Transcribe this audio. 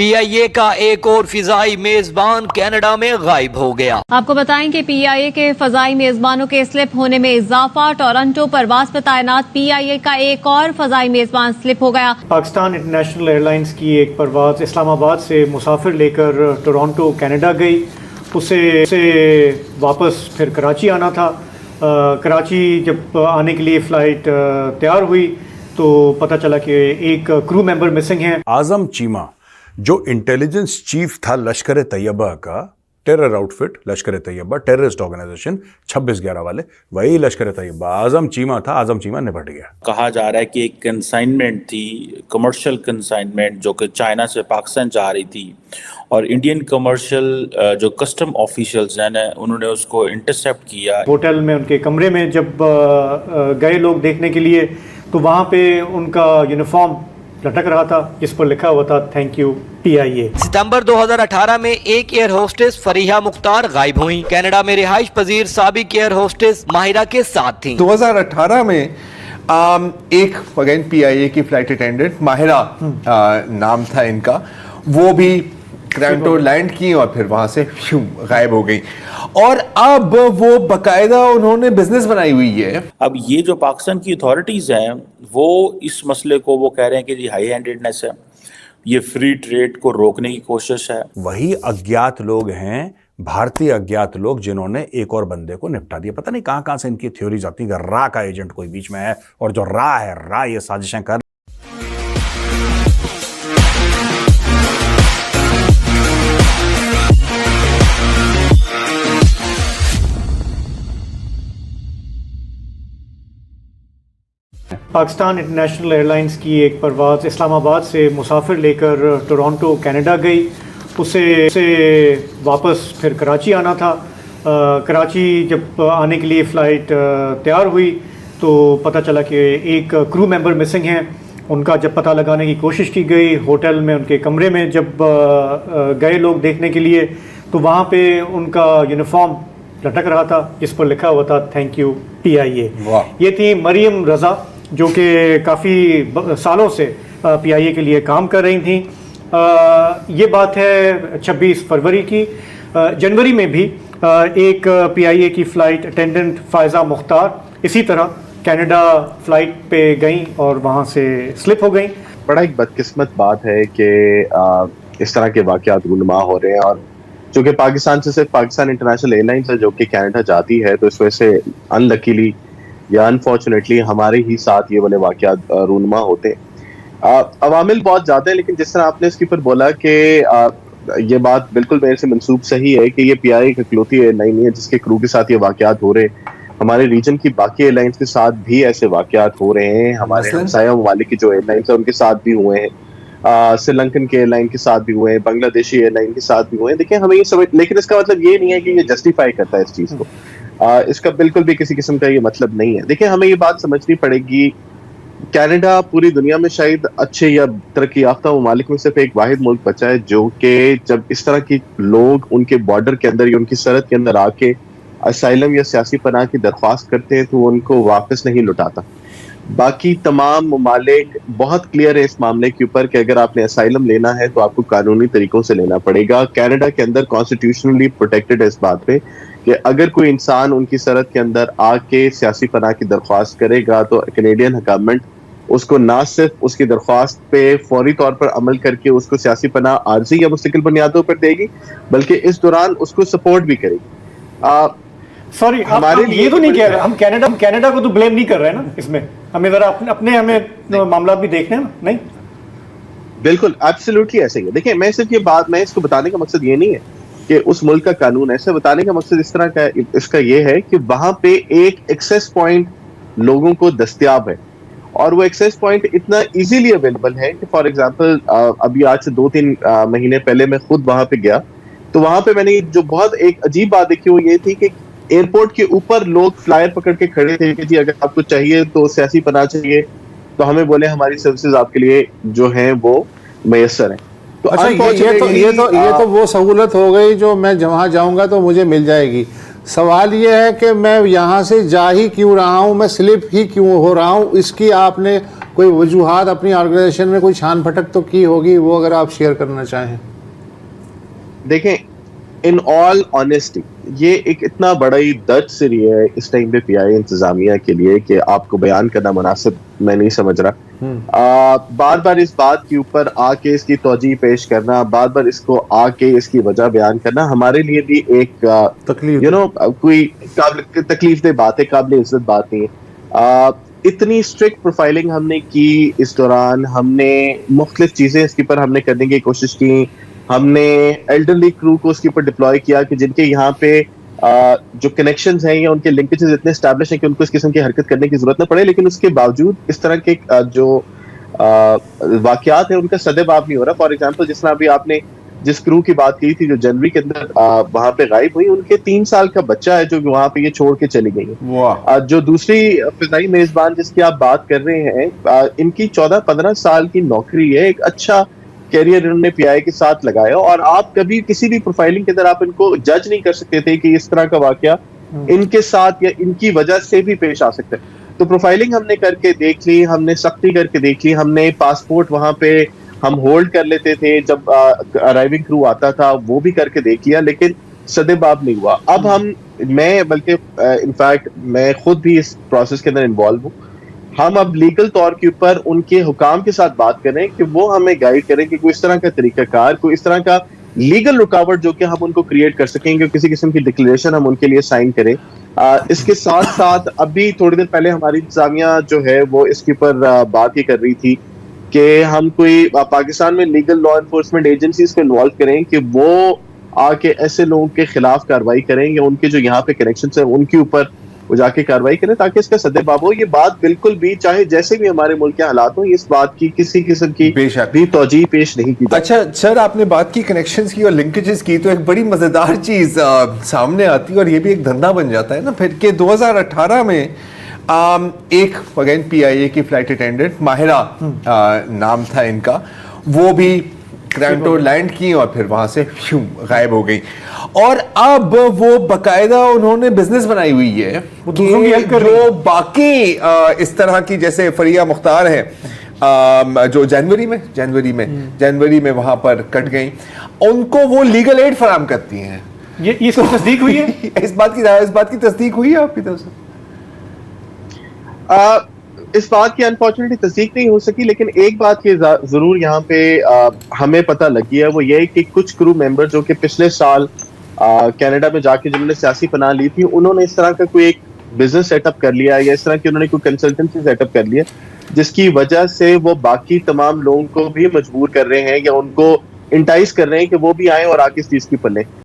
PIA का एक और फिजाई मेजबान कनाडा में गायब हो गया। आपको बताएं कि PIA के फजाई मेजबानों के स्लिप होने में इजाफा। टोरंटो परवाज पर तैनात PIA का एक और फजाई मेजबान स्लिप हो गया। पाकिस्तान इंटरनेशनल एयरलाइंस की एक परवाज इस्लामाबाद से मुसाफिर लेकर टोरंटो कनाडा गई। उसे वापस फिर कराची आना था। कराची जब आने के लिए फ़्लाइट तैयार हुई तो पता चला कि एक क्रू मेंबर मिसिंग है। आजम चीमा जो इंटेलिजेंस चीफ था लश्कर तैयबा का, टेरर आउटफिट लश्कर तैयबा, टेररिस्ट ऑर्गेनाइजेशन 26/11 वाले, वही लश्कर तैयबा आजम चीमा था। आजम चीमा निपट गया। कहा जा रहा है कि एक कंसाइनमेंट थी, कमर्शियल कंसाइनमेंट, जो कि चाइना से पाकिस्तान जा रही थी और इंडियन कमर्शियल जो कस्टम ऑफिशियल्स हैं उन्होंने उसको इंटरसेप्ट किया। होटल में उनके कमरे में जब गए लोग देखने के लिए तो वहाँ पे उनका यूनिफॉर्म लटक रहा था जिस पर लिखा हुआ था थैंक यू PIA। सितंबर 2018 में एक एयर होस्टेस फरीहा मुख्तार गायब हुई। कनाडा में रिहाइश पजीर साबिक एयर होस्टेस माहिरा के साथ थी। 2018 में एक अगेन PIA की फ्लाइट अटेंडेंट माहिरा नाम था इनका, वो भी टोरंटो लैंड की और फिर वहां से गायब हो गई। और अब वो बकायदा उन्होंने बिजनेस बनाई हुई है। अब ये जो पाकिस्तान की अथॉरिटीज हैं वो इस मसले को वो कह रहे हैं कि जी हाई हैंडेडनेस है, ये फ्री ट्रेड को रोकने की कोशिश है। वही अज्ञात लोग हैं, भारतीय अज्ञात लोग, जिन्होंने एक और बंदे को निपटा दिया। पता नहीं कहां से इनकी थ्योरीज आती है। रा का एजेंट कोई बीच में है और जो रा है, रा ये साजिशें कर। पाकिस्तान इंटरनेशनल एयरलाइंस की एक परवाज़ इस्लामाबाद से मुसाफिर लेकर टोरंटो कनाडा गई। उसे वापस फिर कराची आना था। कराची जब आने के लिए फ़्लाइट तैयार हुई तो पता चला कि एक क्रू मेंबर मिसिंग हैं। उनका जब पता लगाने की कोशिश की गई होटल में उनके कमरे में जब गए लोग देखने के लिए तो वहाँ पे उनका यूनिफॉर्म लटक रहा था जिस पर लिखा हुआ था थैंक यू PIA। ये थी मरियम रज़ा जो कि काफ़ी सालों से PIA के लिए काम कर रही थी। ये बात है 26 फरवरी की। जनवरी में भी एक PIA की फ़्लाइट अटेंडेंट फ़ायज़ा मुख्तार इसी तरह कनाडा फ़्लाइट पे गई और वहाँ से स्लिप हो गई। बड़ा एक बदकिस्मत बात है कि इस तरह के वाक़यात रूनुमा हो रहे हैं और चूँकि पाकिस्तान से सिर्फ पाकिस्तान इंटरनेशनल एयरलाइंस है जो कि कनाडा जाती है, तो इस वजह से अनलकीली या अनफॉर्चुनेटली हमारे ही साथ ये वाले वाक़यात रूनुमा होते हैं। अवामिल बहुत ज़्यादा है, लेकिन जिस तरह आपने इसके ऊपर बोला कि ये बात बिल्कुल मेरे से मंसूब सही है कि ये PIA की इकलौती एयरलाइन नहीं है जिसके क्रू के साथ ये वाक़यात हो रहे हैं। हमारे रीजन की बाकी एयरलाइंस के साथ भी ऐसे वाक़यात हो रहे हैं। हमारे हमसाया ममालिक की जो एयरलाइंस है उनके साथ भी हुए हैं, श्रीलंकन के एयरलाइन के साथ भी हुए हैं, बांग्लादेशी एयरलाइन के साथ भी हुए हैं। देखिए हमें ये समझ, लेकिन इसका मतलब ये नहीं है कि ये जस्टिफाई करता है इस चीज़ को। इसका बिल्कुल भी किसी किस्म का ये मतलब नहीं है। देखिए हमें ये बात समझनी पड़ेगी, कनाडा पूरी दुनिया में शायद अच्छे या तरक्की याफ्ता ममालिक में सिर्फ एक वाहिद मुल्क बचा है जो कि जब इस तरह की लोग उनके बॉर्डर के अंदर या उनकी सरहद के अंदर आके असाइलम या सियासी पनाह की दरख्वास्त करते हैं तो उनको वापस नहीं लौटाता। बाकी तमाम ममालिक बहुत क्लियर है इस मामले के ऊपर कि अगर आपने असाइलम लेना है तो आपको कानूनी तरीकों से लेना पड़ेगा। कनाडा के अंदर कॉन्स्टिट्यूशनली प्रोटेक्टेड है इस बात पे कि अगर कोई इंसान उनकी सरहद के अंदर आके सियासी पनाह की दरख्वास्त करेगा तो कैनेडियन हुकूमत उसको ना सिर्फ उसकी दरख्वास्त पे फौरी तौर पर अमल करके उसको सियासी पनाह आर्जी या मुस्तकिल बुनियादों पर देगी, बल्कि इस दौरान उसको सपोर्ट भी करेगी। सॉरी, हमारे लिए तो नहीं कह रहे, हम कनाडा को तो ब्लेम नहीं कर रहे हैं ना इसमें। हमें जरा अपने हमें मामला भी देखने हैं ना। नहीं, बिल्कुल एब्सोल्युटली ऐसे ही है। देखिए मैं सिर्फ ये बात, मैं इसको बताने का मकसद ये नहीं है कि उस मुल्क का कानून ऐसे, बताने का मकसद इस तरह का इसका ये है कि वहां पे एक एक्सेस पॉइंट लोगों को दस्तयाब है और वो एक्सेस पॉइंट इतना इजीली अवेलेबल है कि फॉर एग्जांपल अभी आज से 2-3 महीने पहले मैं खुद वहां पे गया तो वहां पे मैंने जो बहुत एक अजीब बात देखी वो ये थी कि एयरपोर्ट के ऊपर लोग फ्लायर पकड़ के खड़े थे कि जी अगर आपको चाहिए तो सियासी पनाह चाहिए तो हमें बोले हमारी सर्विसेज आपके लिए जो हैं वो मैसर हैं। तो अच्छा, ये तो वो सहूलत हो गई जो मैं जहाँ जाऊंगा तो मुझे मिल जाएगी। सवाल ये है कि मैं यहाँ से जा ही क्यों रहा हूँ, मैं स्लिप ही क्यों हो रहा हूँ, इसकी आपने कोई वजूहात अपनी ऑर्गेनाइजेशन में कोई छान फटक तो की होगी, वो अगर आप शेयर करना चाहें। देखें, इन ऑल ऑनेस्टी ये एक इतना बड़ा ही दर्द सिरी है इस टाइम पे पीआईए इंतजामिया के लिए कि आपको बयान करना मुनासिब मैं नहीं समझ रहा। बार बार इस बात के ऊपर आके इसकी तौजीह पेश करना, बार बार इसको आके इसकी वजह बयान करना हमारे लिए भी एक तकलीफ, कोई तकलीफ दे बात है, काबिल इज्जत बात नहीं है। इतनी स्ट्रिक्ट प्रोफाइलिंग हमने की इस दौरान, हमने मुख्तलिफ चीजें इसके ऊपर हमने करने की कोशिश की, हमने एल्डरली क्रू को उसके ऊपर डिप्लॉय किया कि जिनके यहाँ पे जो कनेक्शंस हैं या उनके लिंकेजेस इतने एस्टैब्लिश हैं कि उनको इस किस्म की हरकत करने की जरूरत न पड़े, लेकिन उसके बावजूद इस तरह के जो वाकयात है उनका सदेबाब नहीं हो रहा। फॉर एग्जांपल, जिस तरह अभी आपने जिस क्रू की बात की थी जो जनवरी के अंदर वहां पे गायब हुई, उनके 3 साल का बच्चा है जो वहां पे ये छोड़ के चली गई है। जो दूसरी फिजाई मेजबान जिसकी आप बात कर रहे हैं, इनकी 14-15 साल की नौकरी है, एक अच्छा कैरियर इन्होंने पीआईए के साथ लगाया, और आप कभी किसी भी प्रोफाइलिंग के अंदर आप इनको जज नहीं कर सकते थे कि इस तरह का वाकया इनके साथ या इनकी वजह से भी पेश आ सकता है। तो प्रोफाइलिंग हमने करके देख ली, हमने सख्ती करके देख ली, हमने पासपोर्ट वहां पे हम होल्ड कर लेते थे जब अराइविंग क्रू आता था, वो भी करके देख लिया, लेकिन सदेबाब नहीं हुआ। अब मैं बल्कि इनफैक्ट मैं खुद भी इस प्रोसेस के अंदर इन्वॉल्व हूँ। हम अब लीगल तौर के ऊपर उनके हुकाम के साथ बात करें कि वो हमें गाइड करें कि कोई इस तरह का तरीकाकार, कोई इस तरह का लीगल रुकावट जो कि हम उनको क्रिएट कर सकेंगे, किसी किस्म की डिक्लेरेशन हम उनके लिए साइन करें। इसके साथ साथ अभी थोड़ी देर पहले हमारी इंतजामिया जो है वो इसके ऊपर बात ही कर रही थी कि हम कोई पाकिस्तान में लीगल लॉ एनफोर्समेंट एजेंसीज को इन्वॉल्व करें कि वो आके ऐसे लोगों के खिलाफ कार्रवाई करें या उनके जो यहाँ पे कनेक्शन है उनके ऊपर वो जाके कार्रवाई करें, ताकि इसका सदेबाब हो। ये बात बिल्कुल भी, चाहे जैसे भी हमारे मुल्क के हालात हो, इस बात की किसी किस्म की भी तौजीह पेश नहीं की। अच्छा सर, आपने बात की कनेक्शंस की और लिंकेजेस की, तो एक बड़ी मजेदार चीज सामने आती है और ये भी एक धंधा बन जाता है ना फिर, कि 2018 में एक अगेन पीआईए की फ्लाइट अटेंडेंट माहिरा नाम था इनका, वो भी क्रांटो लैंड की और फिर वहां से गायब हो गई। और अब वो बकायदा उन्होंने बिजनेस बनाई हुई है कि जो बाकी इस तरह की, जैसे फरिया मुख्तार है जो जनवरी में वहां पर कट गई, उनको वो लीगल एड फराहम करती हैं। ये इसकी तस्दीक हुई है? इस बात की तस्दीक हुई है आपकी तरफ से? इस बात की अनफॉर्चुनेटली तस्दीक नहीं हो सकी, लेकिन एक बात की जरूर यहाँ पे हमें पता लगी है, वो ये है कि कुछ क्रू मेंबर जो कि पिछले साल कनाडा में जाके जिन्होंने सियासी पनाह ली थी, उन्होंने इस तरह का कोई एक बिजनेस सेटअप कर लिया या इस तरह की उन्होंने कोई कंसल्टेंसी सेटअप कर लिया, जिसकी वजह से वो बाकी तमाम लोगों को भी मजबूर कर रहे हैं या उनको इंटाइस कर रहे हैं कि वो भी आए और आके इस चीज की पल्ले।